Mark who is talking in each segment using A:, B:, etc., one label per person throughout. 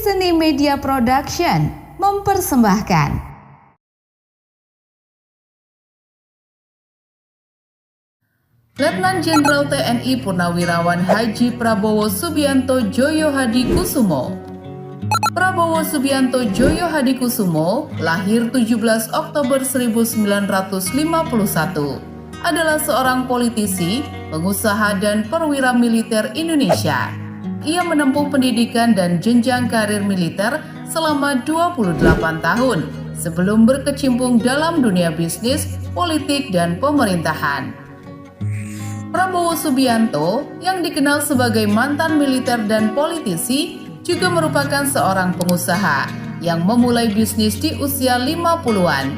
A: Seni Media Production mempersembahkan. Letnan Jenderal TNI Purnawirawan Haji Prabowo Subianto Djoyo Hadikusumo. Prabowo Subianto Djoyo Hadikusumo lahir 17 Oktober 1951, adalah seorang politisi, pengusaha dan perwira militer Indonesia. Ia menempuh pendidikan dan jenjang karir militer selama 28 tahun sebelum berkecimpung dalam dunia bisnis, politik dan pemerintahan. Prabowo Subianto yang dikenal sebagai mantan militer dan politisi juga merupakan seorang pengusaha yang memulai bisnis di usia 50-an.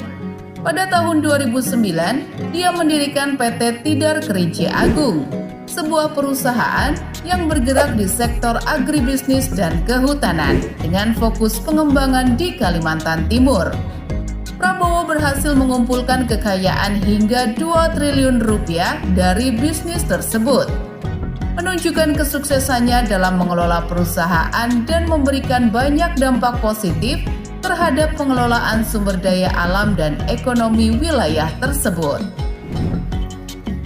A: Pada tahun 2009, dia mendirikan PT Tidar Kerinci Agung, sebuah perusahaan yang bergerak di sektor agribisnis dan kehutanan dengan fokus pengembangan di Kalimantan Timur. Prabowo berhasil mengumpulkan kekayaan hingga 2 triliun rupiah dari bisnis tersebut, menunjukkan kesuksesannya dalam mengelola perusahaan dan memberikan banyak dampak positif terhadap pengelolaan sumber daya alam dan ekonomi wilayah tersebut.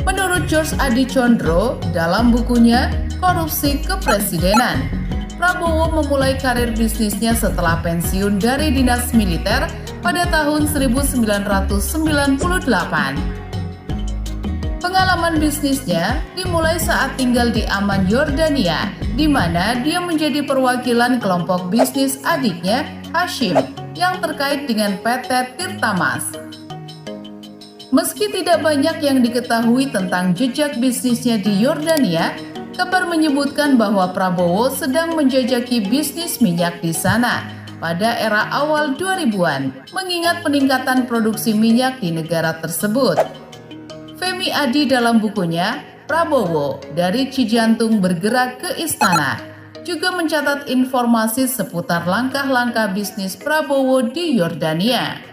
A: Menurut George Adi Condro dalam bukunya Korupsi Kepresidenan, Prabowo memulai karir bisnisnya setelah pensiun dari dinas militer pada tahun 1998. Pengalaman bisnisnya dimulai saat tinggal di Amman, Yordania, di mana dia menjadi perwakilan kelompok bisnis adiknya, Hashim, yang terkait dengan PT Tirtamas. Meski tidak banyak yang diketahui tentang jejak bisnisnya di Yordania, kabar menyebutkan bahwa Prabowo sedang menjajaki bisnis minyak di sana pada era awal 2000-an, mengingat peningkatan produksi minyak di negara tersebut. Femi Adi dalam bukunya, Prabowo dari Cijantung bergerak ke Istana, juga mencatat informasi seputar langkah-langkah bisnis Prabowo di Yordania.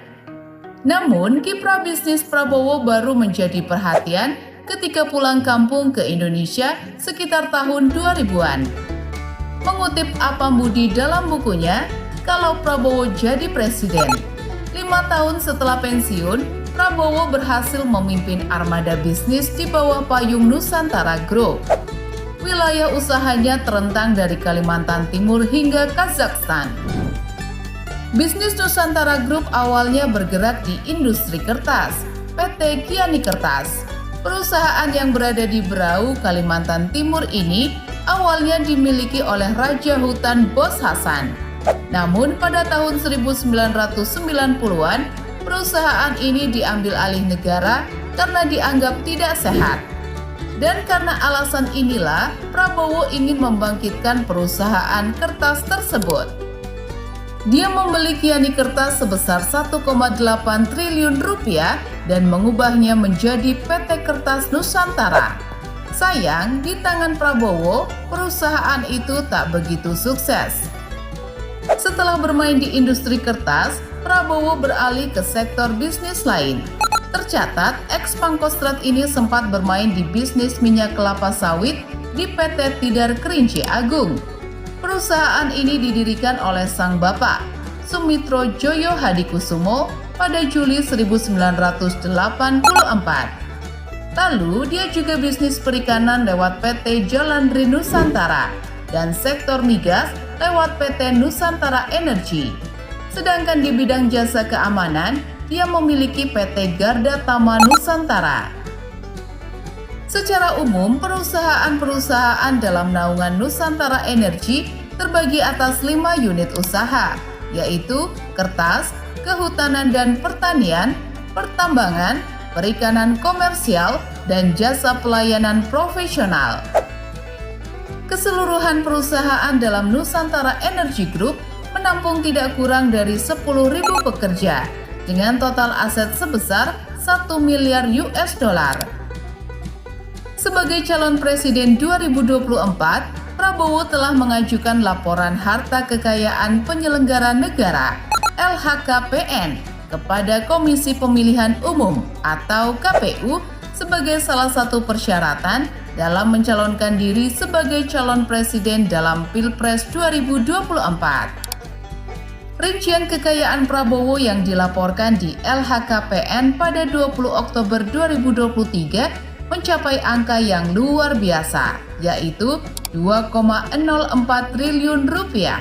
A: Namun, kiprah bisnis Prabowo baru menjadi perhatian ketika pulang kampung ke Indonesia sekitar tahun 2000-an. Mengutip Apam Budi dalam bukunya, Kalau Prabowo Jadi Presiden, 5 tahun setelah pensiun, Prabowo berhasil memimpin armada bisnis di bawah payung Nusantara Group. Wilayah usahanya terentang dari Kalimantan Timur hingga Kazakhstan. Bisnis Nusantara Group awalnya bergerak di industri kertas, PT Giani Kertas. Perusahaan yang berada di Berau, Kalimantan Timur ini awalnya dimiliki oleh Raja Hutan Bos Hasan. Namun pada tahun 1990-an, perusahaan ini diambil alih negara karena dianggap tidak sehat. Dan karena alasan inilah, Prabowo ingin membangkitkan perusahaan kertas tersebut. Dia membeli Giani Kertas sebesar 1,8 triliun rupiah dan mengubahnya menjadi PT Kertas Nusantara. Sayang, di tangan Prabowo, perusahaan itu tak begitu sukses. Setelah bermain di industri kertas, Prabowo beralih ke sektor bisnis lain. Tercatat, ex-Pangkostrat ini sempat bermain di bisnis minyak kelapa sawit di PT Tidar Kerinci Agung. Perusahaan ini didirikan oleh sang bapak, Sumitro Djoyo Hadikusumo, pada Juli 1984. Lalu, dia juga bisnis perikanan lewat PT Jalandri Nusantara dan sektor migas lewat PT Nusantara Energi. Sedangkan di bidang jasa keamanan, dia memiliki PT Garda Tama Nusantara. Secara umum, perusahaan-perusahaan dalam naungan Nusantara Energi terbagi atas 5 unit usaha, yaitu kertas, kehutanan dan pertanian, pertambangan, perikanan komersial, dan jasa pelayanan profesional. Keseluruhan perusahaan dalam Nusantara Energy Group menampung tidak kurang dari 10.000 pekerja dengan total aset sebesar 1 miliar US dollar. Sebagai calon presiden 2024, Prabowo telah mengajukan laporan harta kekayaan penyelenggara negara (LHKPN) kepada Komisi Pemilihan Umum atau KPU sebagai salah satu persyaratan dalam mencalonkan diri sebagai calon presiden dalam Pilpres 2024. Rincian kekayaan Prabowo yang dilaporkan di LHKPN pada 20 Oktober 2023 mencapai angka yang luar biasa, yaitu 2,04 triliun rupiah.